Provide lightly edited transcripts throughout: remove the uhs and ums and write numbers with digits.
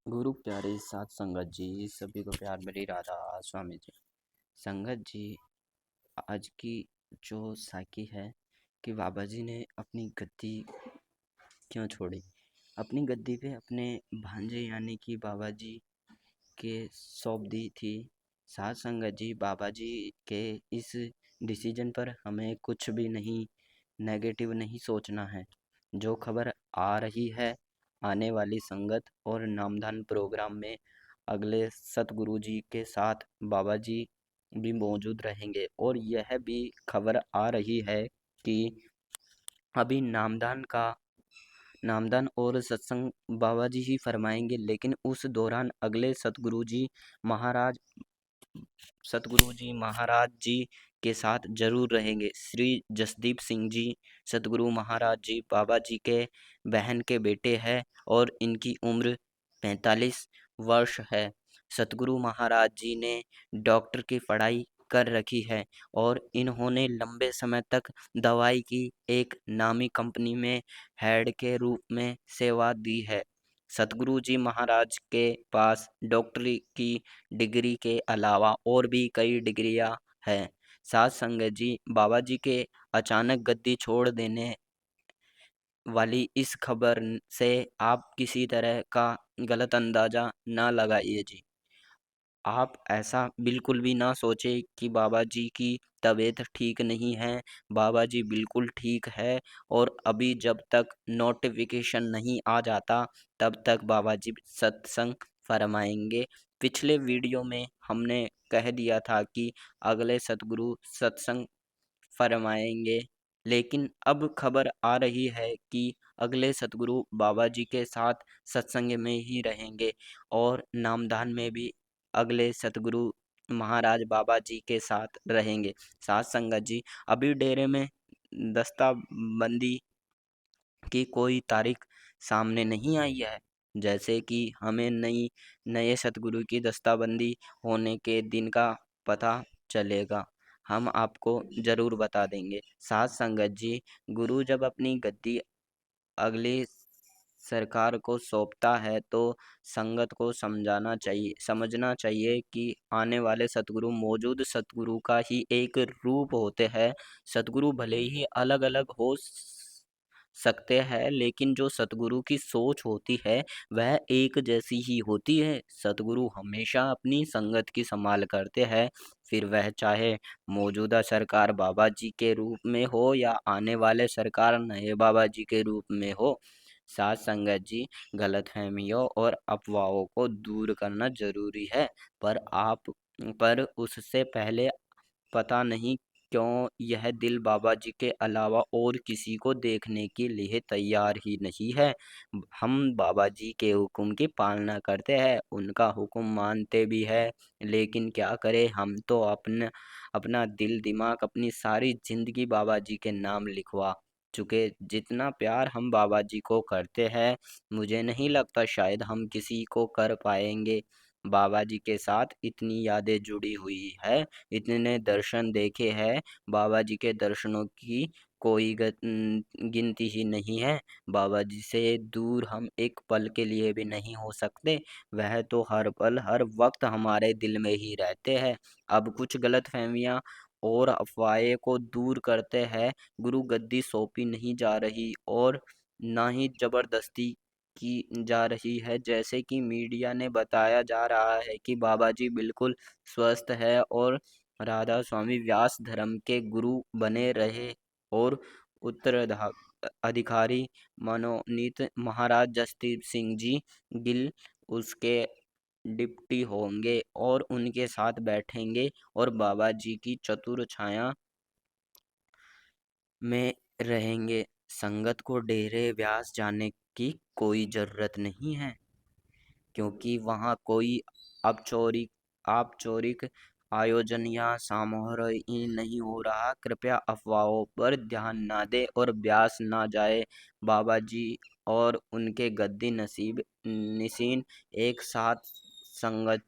गुरु प्यारे साथ संगत जी, सभी को प्यार भरी राधा स्वामी जी। संगत जी, आज की जो साकी है कि बाबा जी ने अपनी गद्दी क्यों छोड़ी। अपनी गद्दी पे अपने भांजे यानी कि बाबा जी के सौंप दी थी। साथ संगत जी, बाबा जी के इस डिसीजन पर हमें कुछ भी नहीं नेगेटिव नहीं सोचना है। जो खबर आ रही है, आने वाली संगत और नामदान प्रोग्राम में अगले सतगुरु जी के साथ बाबा जी भी मौजूद रहेंगे और यह भी खबर आ रही है कि अभी नामदान और सत्संग बाबा जी ही फरमाएंगे, लेकिन उस दौरान अगले महाराज सतगुरु जी महाराज जी के साथ जरूर रहेंगे। श्री जसदीप सिंह जी सतगुरु महाराज जी बाबा जी के बहन के बेटे हैं और इनकी उम्र 45 वर्ष है। सतगुरु महाराज जी ने डॉक्टर की पढ़ाई कर रखी है और इन्होंने लंबे समय तक दवाई की एक नामी कंपनी में हेड के रूप में सेवा दी है। सतगुरु जी महाराज के पास डॉक्टरी की डिग्री के अलावा और भी कई डिग्रियां हैं। साथ संगत जी, बाबा जी के अचानक गद्दी छोड़ देने वाली इस खबर से आप किसी तरह का गलत अंदाजा ना लगाइए जी। आप ऐसा बिल्कुल भी ना सोचें कि बाबा जी की तबीयत ठीक नहीं है। बाबा जी बिल्कुल ठीक है और अभी जब तक नोटिफिकेशन नहीं आ जाता तब तक बाबा जी सत्संग फरमाएंगे। पिछले वीडियो में हमने कह दिया था कि अगले सतगुरु सत्संग फरमाएंगे, लेकिन अब खबर आ रही है कि अगले सतगुरु बाबा जी के साथ सत्संग में ही रहेंगे और नामदान में भी अगले सतगुरु महाराज बाबा जी के साथ रहेंगे। साथ संगत जी, अभी डेरे में दस्ताबंदी की कोई तारीख सामने नहीं आई है। जैसे कि हमें नए सतगुरु की दस्ताबंदी होने के दिन का पता चलेगा, हम आपको ज़रूर बता देंगे। साथ संगत जी, गुरु जब अपनी गद्दी अगली सरकार को सौंपता है तो संगत को समझना चाहिए कि आने वाले सतगुरु मौजूद सतगुरु का ही एक रूप होते हैं। सतगुरु भले ही अलग अलग सकते हैं, लेकिन जो सतगुरु की सोच होती है वह एक जैसी ही होती है। सतगुरु हमेशा अपनी संगत की संभाल करते हैं, फिर वह चाहे मौजूदा सरकार बाबा जी के रूप में हो या आने वाले सरकार नए बाबा जी के रूप में हो। साथ संगत जी, गलतफहमियों और अफवाहों को दूर करना जरूरी है, पर उससे पहले पता नहीं क्यों यह दिल बाबा जी के अलावा और किसी को देखने के लिए तैयार ही नहीं है। हम बाबा जी के हुक्म की पालना करते हैं, उनका हुक्म मानते भी है, लेकिन क्या करें, हम तो अपना दिल दिमाग अपनी सारी जिंदगी बाबा जी के नाम लिखवा चुके। जितना प्यार हम बाबा जी को करते हैं, मुझे नहीं लगता शायद हम किसी को कर पाएंगे। बाबा जी के साथ इतनी यादें जुड़ी हुई है, इतने दर्शन देखे हैं, बाबा जी के दर्शनों की कोई गिनती ही नहीं है। बाबा जी से दूर हम एक पल के लिए भी नहीं हो सकते। वह तो हर पल हर वक्त हमारे दिल में ही रहते हैं। अब कुछ गलतफहमियां और अफवाहें को दूर करते हैं। गुरु गद्दी सौंपी नहीं जा रही और ना ही जबरदस्ती की जा रही है। जैसे कि मीडिया ने बताया जा रहा है कि बाबा जी बिल्कुल स्वस्थ है और राधा स्वामी व्यास धर्म के गुरु बने रहे और अधिकारी मनोनीत महाराज जसदीप सिंह जी गिल उसके डिप्टी होंगे और उनके साथ बैठेंगे और बाबा जी की चतुर छाया में रहेंगे। संगत को डेरे व्यास जाने की कोई जरूरत नहीं है, क्योंकि वहाँ कोई औपचारिक आयोजन या समारोह नहीं हो रहा। कृपया अफवाहों पर ध्यान ना दें और ब्यास ना जाए। बाबा जी और उनके गद्दी नशीन एक साथ संगत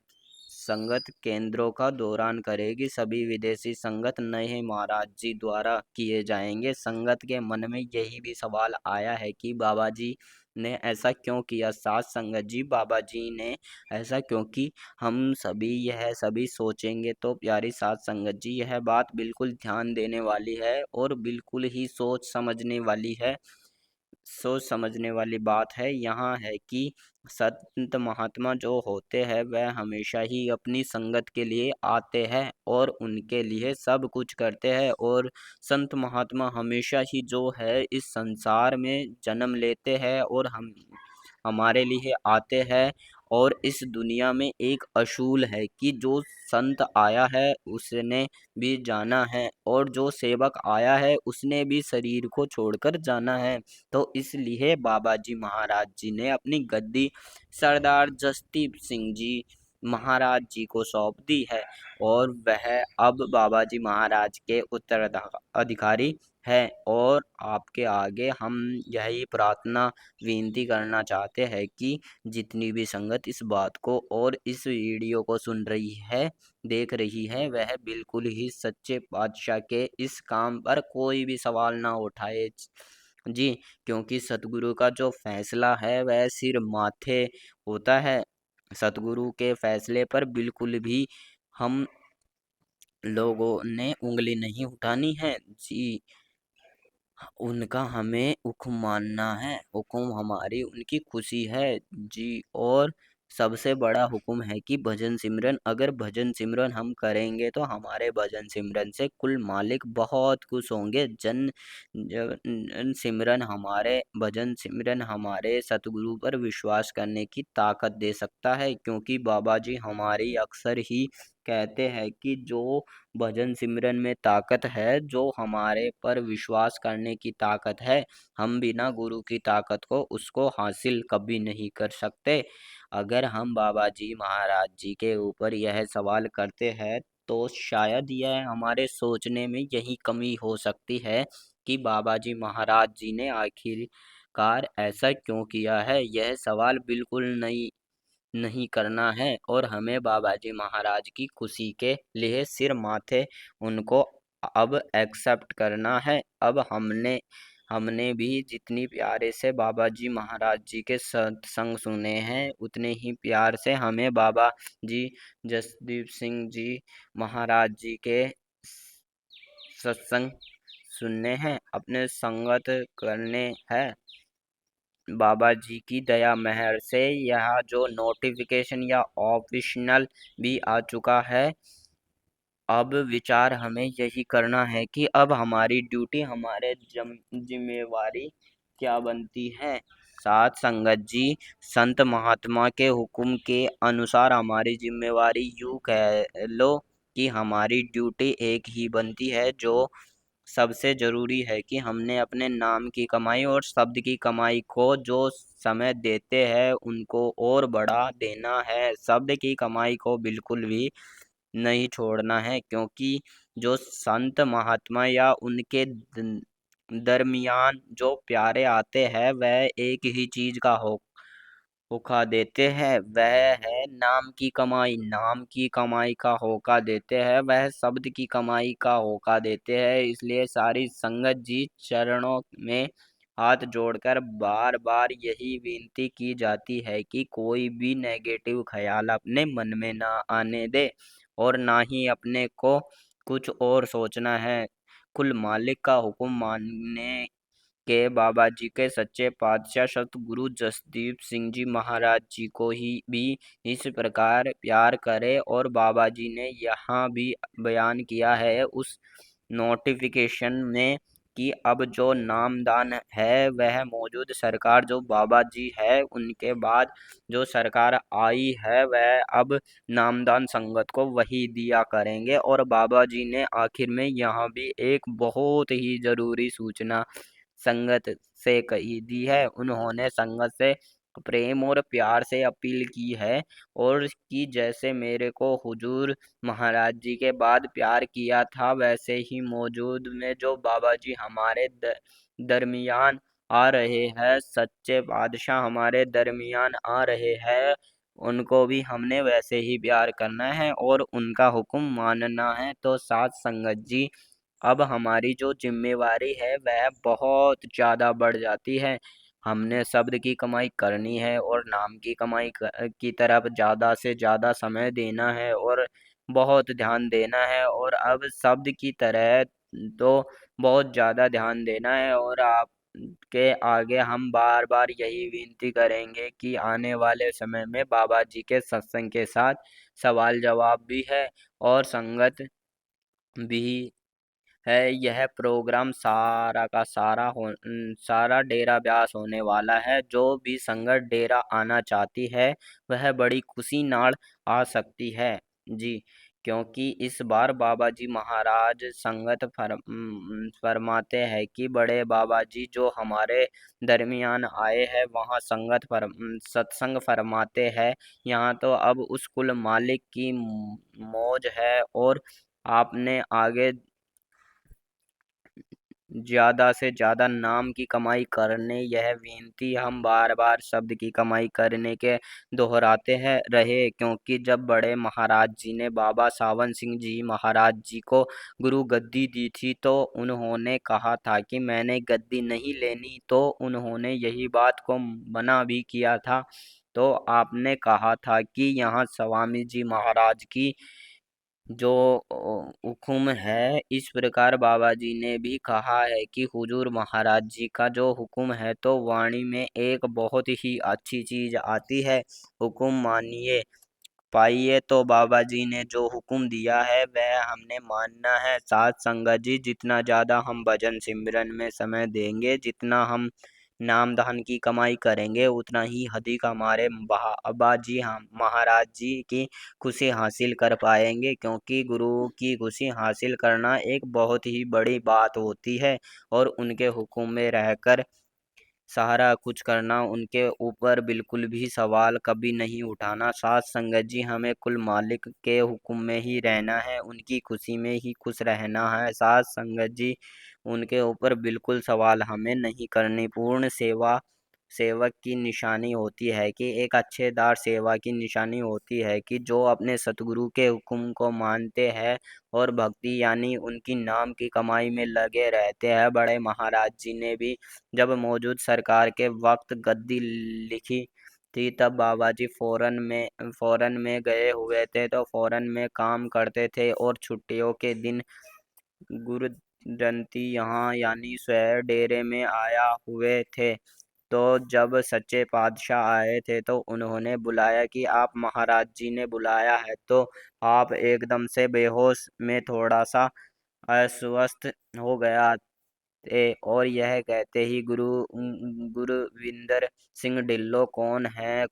संगत केंद्रों का दौरान करेगी। सभी विदेशी संगत नए महाराज जी द्वारा किए जाएंगे। संगत के मन में यही भी सवाल आया है कि बाबा जी ने ऐसा क्यों किया साथ संगत जी? बाबा जी ने ऐसा क्योंकि हम सभी सोचेंगे तो प्यारी साथ संगत जी, यह बात बिल्कुल ध्यान देने वाली है और बिल्कुल ही सोच समझने वाली बात है। यहाँ है कि संत महात्मा जो होते हैं वह हमेशा ही अपनी संगत के लिए आते हैं और उनके लिए सब कुछ करते हैं, और संत महात्मा हमेशा ही जो है इस संसार में जन्म लेते हैं और हमारे लिए आते हैं। और इस दुनिया में एक असूल है कि जो संत आया है उसने भी जाना है, और जो सेवक आया है उसने भी शरीर को छोड़कर जाना है। तो इसलिए बाबा जी महाराज जी ने अपनी गद्दी सरदार जसदीप सिंह जी महाराज जी को सौंप दी है, और वह अब बाबा जी महाराज के उत्तराधिकारी है। और आपके आगे हम यही प्रार्थना विनती करना चाहते हैं कि जितनी भी संगत इस बात को और इस वीडियो को सुन रही है, देख रही है, वह बिल्कुल ही सच्चे पातशाह के इस काम पर कोई भी सवाल ना उठाए जी, क्योंकि सतगुरु का जो फैसला है वह सिर माथे होता है। सतगुरु के फैसले पर बिल्कुल भी हम लोगों ने उंगली नहीं उठानी है जी। उनका हमें हुक्म मानना है, हुक्म हमारी उनकी खुशी है जी। और सबसे बड़ा हुक्म है कि भजन सिमरन, अगर भजन सिमरन हम करेंगे तो हमारे भजन सिमरन से कुल मालिक बहुत खुश होंगे। सिमरन हमारे भजन सिमरन हमारे सतगुरु पर विश्वास करने की ताकत दे सकता है, क्योंकि बाबा जी हमारी अक्सर ही कहते हैं कि जो भजन सिमरन में ताकत है, जो हमारे पर विश्वास करने की ताकत है, हम बिना गुरु की ताकत को उसको हासिल कभी नहीं कर सकते। अगर हम बाबा जी महाराज जी के ऊपर यह सवाल करते हैं तो शायद यह हमारे सोचने में यही कमी हो सकती है कि बाबा जी महाराज जी ने आखिरकार ऐसा क्यों किया है। यह सवाल बिल्कुल नहीं करना है, और हमें बाबा जी महाराज की खुशी के लिए सिर माथे उनको अब एक्सेप्ट करना है। अब हमने हमने भी जितनी प्यारे से बाबा जी महाराज जी के सत्संग सुने हैं, उतने ही प्यार से हमें बाबा जी जसदीप सिंह जी महाराज जी के सत्संग सुनने हैं, अपने संगत करने हैं। बाबा जी की दया मेहर से यह जो नोटिफिकेशन या ऑप्शनल भी आ चुका है, अब विचार हमें यही करना है कि अब हमारी ड्यूटी, हमारे जिम्मेवारी क्या बनती है। साथ संगत जी, संत महात्मा के हुक्म के अनुसार हमारी जिम्मेवारी यूँ कह लो कि हमारी ड्यूटी एक ही बनती है, जो सबसे ज़रूरी है कि हमने अपने नाम की कमाई और शब्द की कमाई को जो समय देते हैं उनको और बढ़ा देना है। शब्द की कमाई को बिल्कुल भी नहीं छोड़ना है, क्योंकि जो संत महात्मा या उनके दरमियान जो प्यारे आते हैं वह एक ही चीज़ का होका देते हैं, वह है नाम की कमाई। नाम की कमाई का होका देते हैं, वह शब्द की कमाई का होका देते हैं। इसलिए सारी संगत जी चरणों में हाथ जोड़कर बार बार यही विनती की जाती है कि कोई भी नेगेटिव ख्याल अपने मन में ना आने दे, और ना ही अपने को कुछ और सोचना है। कुल मालिक का हुक्म मानने के बाबा जी के सच्चे पातशाह सतगुरु जसदीप सिंह जी महाराज जी को ही भी इस प्रकार प्यार करे। और बाबा जी ने यहाँ भी बयान किया है उस नोटिफिकेशन में कि अब जो नामदान है वह मौजूद सरकार जो बाबा जी है उनके बाद जो सरकार आई है वह अब नामदान संगत को वही दिया करेंगे। और बाबा जी ने आखिर में यहाँ भी एक बहुत ही ज़रूरी सूचना संगत से कही दी है। उन्होंने संगत से प्रेम और प्यार से अपील की है, और कि जैसे मेरे को हुजूर महाराज जी के बाद प्यार किया था, वैसे ही मौजूद में जो बाबा जी हमारे दरमियान आ रहे हैं, सच्चे बादशाह हमारे दरमियान आ रहे हैं, उनको भी हमने वैसे ही प्यार करना है और उनका हुक्म मानना है। तो साथ संगत जी, अब हमारी जो जिम्मेवारी है वह बहुत ज़्यादा बढ़ जाती है। हमने शब्द की कमाई करनी है और नाम की कमाई की तरफ ज़्यादा से ज़्यादा समय देना है और बहुत ध्यान देना है। और अब शब्द की तरह तो बहुत ज़्यादा ध्यान देना है। और आप के आगे हम बार बार यही विनती करेंगे कि आने वाले समय में बाबा जी के सत्संग के साथ सवाल जवाब भी है और संगत भी है। यह प्रोग्राम सारा का सारा डेरा ब्यास होने वाला है। जो भी संगत डेरा आना चाहती है वह बड़ी खुशी नाल आ सकती है जी। क्योंकि इस बार बाबा जी महाराज संगत फरमाते हैं कि बड़े बाबा जी जो हमारे दरमियान आए हैं वहाँ सत्संग फरमाते हैं। यहाँ तो अब उस कुल मालिक की मौज है। और आपने आगे ज़्यादा से ज़्यादा नाम की कमाई करने, यह विनती हम बार बार शब्द की कमाई करने के दोहराते हैं रहे। क्योंकि जब बड़े महाराज जी ने बाबा सावन सिंह जी महाराज जी को गुरु गद्दी दी थी तो उन्होंने कहा था कि मैंने गद्दी नहीं लेनी, तो उन्होंने यही बात को मना भी किया था। तो आपने कहा था कि यहाँ स्वामी जी महाराज की जो हुक्म है, इस प्रकार बाबा जी ने भी कहा है कि हुजूर महाराज जी का जो हुक्म है तो वाणी में एक बहुत ही अच्छी चीज आती है। हुक्म मानिए पाइए। तो बाबा जी ने जो हुक्म दिया है वह हमने मानना है। साथ संगत जी, जितना ज़्यादा हम भजन सिमरन में समय देंगे, जितना हम नाम दान की कमाई करेंगे, उतना ही अधिक हमारे बाबा जी हम महाराज जी की खुशी हासिल कर पाएंगे। क्योंकि गुरु की खुशी हासिल करना एक बहुत ही बड़ी बात होती है। और उनके हुक्म में रहकर सारा कुछ करना, उनके ऊपर बिल्कुल भी सवाल कभी नहीं उठाना। साथ संगत जी, हमें कुल मालिक के हुक्म में ही रहना है, उनकी खुशी में ही खुश रहना है। साथ संगत जी, उनके ऊपर बिल्कुल सवाल हमें नहीं करनी। पूर्ण सेवा सेवक की निशानी होती है कि एक अच्छेदार सेवा की निशानी होती है कि जो अपने सतगुरु के हुक्म को मानते हैं और भक्ति यानी उनकी नाम की कमाई में लगे रहते हैं। बड़े महाराज जी ने भी जब मौजूद सरकार के वक्त गद्दी लिखी थी तब बाबा जी फौरन में गए हुए थे, तो फौरन में काम करते थे। और छुट्टियों के दिन गुरु जयंती यहाँ यानी स्वयं डेरे में आया हुए थे। तो जब सच्चे पातशाह आए थे तो उन्होंने बुलाया कि आप महाराज जी ने बुलाया है। तो आप एकदम से बेहोश में थोड़ा सा अस्वस्थ हो गया और यह कहते ही गुरुविंदर सिंह ढिल्लो कौन है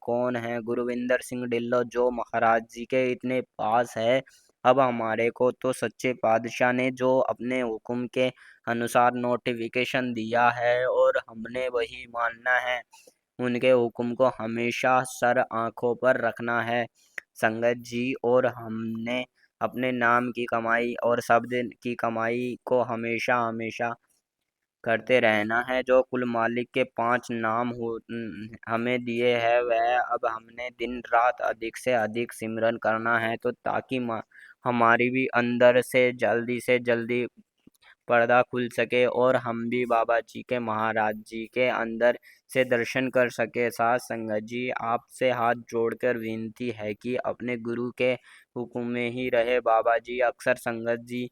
गुरुविंदर सिंह ढिल्लो जो महाराज जी के इतने पास है। अब हमारे को तो सच्चे पातशाह ने जो अपने हुक्म के अनुसार नोटिफिकेशन दिया है और हमने वही मानना है। उनके हुक्म को हमेशा सर आंखों पर रखना है संगत जी। और हमने अपने नाम की कमाई और शब्द की कमाई को हमेशा हमेशा करते रहना है। जो कुल मालिक के 5 नाम हमें दिए हैं वह अब हमने दिन रात अधिक से अधिक सिमरन करना है। तो ताकि हमारी भी अंदर से जल्दी पर्दा खुल सके और हम भी बाबा जी के महाराज जी के अंदर से दर्शन कर सके। साथ संगत जी, आपसे हाथ जोड़कर विनती है कि अपने गुरु के हुक्म में ही रहे। बाबा जी अक्सर संगत जी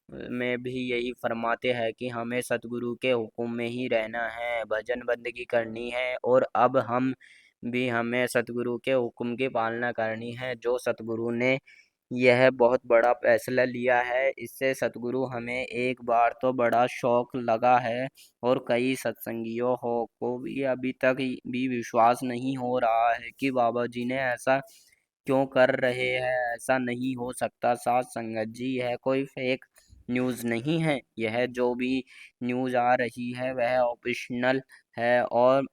में भी यही फरमाते हैं कि हमें सतगुरु के हुक्म में ही रहना है, भजन बंदगी करनी है। और अब हमें सतगुरु के हुक्म की पालना करनी है। जो सतगुरु ने यह बहुत बड़ा फैसला लिया है, इससे सतगुरु हमें एक बार तो बड़ा शौक लगा है। और कई सत्संगियों को भी अभी तक भी विश्वास नहीं हो रहा है कि बाबा जी ने ऐसा क्यों कर रहे हैं। ऐसा नहीं हो सकता साथ संगत जी, यह कोई फेक न्यूज़ नहीं है। यह जो भी न्यूज़ आ रही है वह ऑफिशियल है और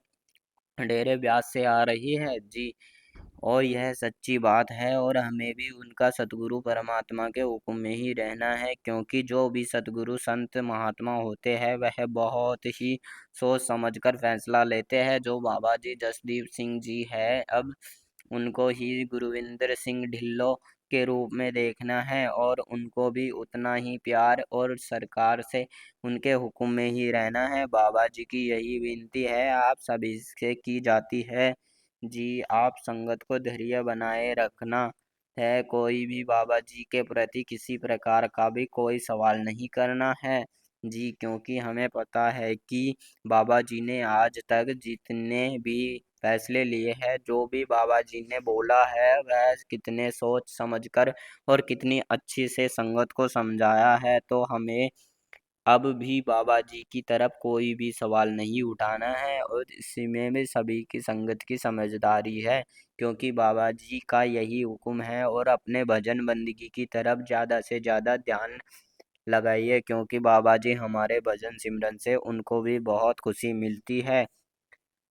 डेरे ब्यास से आ रही है जी। और यह सच्ची बात है और हमें भी उनका सतगुरु परमात्मा के हुक्म में ही रहना है। क्योंकि जो भी सतगुरु संत महात्मा होते हैं वह बहुत ही सोच समझकर फैसला लेते हैं। जो बाबा जी जसदीप सिंह जी है, अब उनको ही गुरविंदर सिंह ढिल्लों के रूप में देखना है और उनको भी उतना ही प्यार और सरकार से उनके हुक्म में ही रहना है। बाबा जी की यही विनती है आप सभी से की जाती है। जी, आप संगत को धैर्य बनाए रखना है। कोई भी बाबा जी के प्रति किसी प्रकार का भी कोई सवाल नहीं करना है जी, क्योंकि हमें पता है कि बाबा जी ने आज तक जितने भी फैसले लिए हैं, जो भी बाबा जी ने बोला है, वह कितने सोच समझकर और कितनी अच्छी से संगत को समझाया है। तो हमें अब भी बाबा जी की तरफ कोई भी सवाल नहीं उठाना है और इसी में भी सभी की संगत की समझदारी है, क्योंकि बाबा जी का यही हुक्म है। और अपने भजन बंदगी की तरफ ज़्यादा से ज़्यादा ध्यान लगाइए, क्योंकि बाबा जी हमारे भजन सिमरन से उनको भी बहुत खुशी मिलती है।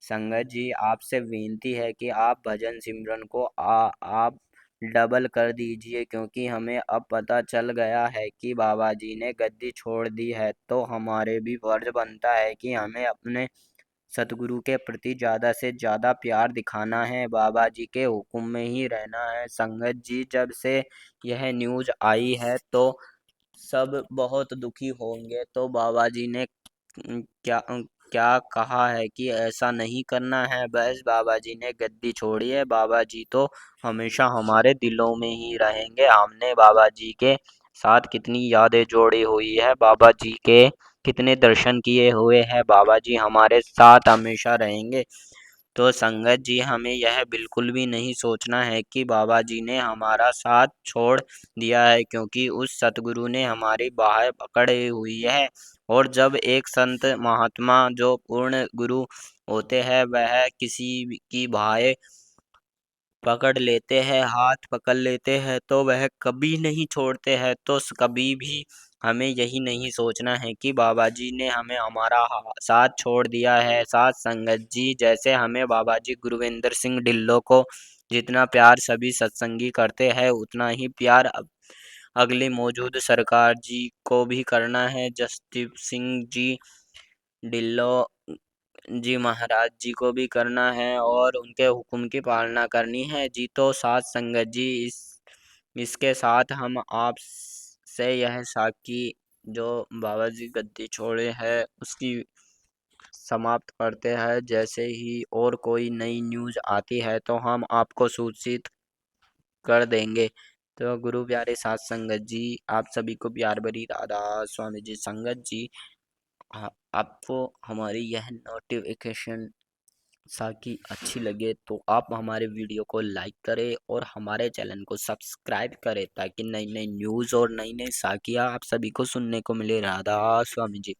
संगत जी, आपसे विनती है कि आप भजन सिमरन को आप डबल कर दीजिए, क्योंकि हमें अब पता चल गया है कि बाबा जी ने गद्दी छोड़ दी है। तो हमारे भी फर्ज बनता है कि हमें अपने सतगुरु के प्रति ज़्यादा से ज़्यादा प्यार दिखाना है, बाबा जी के हुक्म में ही रहना है। संगत जी, जब से यह न्यूज़ आई है तो सब बहुत दुखी होंगे। तो बाबा जी ने क्या कहा है कि ऐसा नहीं करना है, बस बाबा जी ने गद्दी छोड़ी है। बाबा जी तो हमेशा हमारे दिलों में ही रहेंगे। हमने बाबा जी के साथ कितनी यादें जोड़ी हुई है, बाबा जी के कितने दर्शन किए हुए हैं, बाबा जी हमारे साथ हमेशा रहेंगे। तो संगत जी, हमें यह बिल्कुल भी नहीं सोचना है कि बाबा जी ने हमारा साथ छोड़ दिया है, क्योंकि उस सतगुरु ने हमारी बाहें पकड़ी हुई है। और जब एक संत महात्मा जो पूर्ण गुरु होते हैं, वह किसी की बाहें पकड़ लेते हैं, हाथ पकड़ लेते हैं, तो वह कभी नहीं छोड़ते हैं। तो कभी भी हमें यही नहीं सोचना है कि बाबा जी ने हमें हमारा साथ छोड़ दिया है। साथ संगत जी, जैसे हमें बाबा जी गुरविंदर सिंह ढिल्लों को जितना प्यार सभी सत्संगी करते हैं, उतना ही प्यार अगली मौजूद सरकार जी को भी करना है। जसदीप सिंह जी ढिल्लों जी महाराज जी को भी करना है और उनके हुक्म की पालना करनी है जी। तो साथ संगत जी, इसके साथ हम आप से यह साखी जो बाबा जी गद्दी छोड़े है उसकी समाप्त करते हैं। जैसे ही और कोई नई न्यूज़ आती है तो हम आपको सूचित कर देंगे। तो गुरु प्यारे साथ संगत जी, आप सभी को प्यार भरी राधा स्वामी जी। संगत जी, आपको हमारी यह नोटिफिकेशन साकी अच्छी लगे तो आप हमारे वीडियो को लाइक करें और हमारे चैनल को सब्सक्राइब करें, ताकि नई नई न्यूज़ और नई नई साखियाँ आप सभी को सुनने को मिले। राधा स्वामी जी।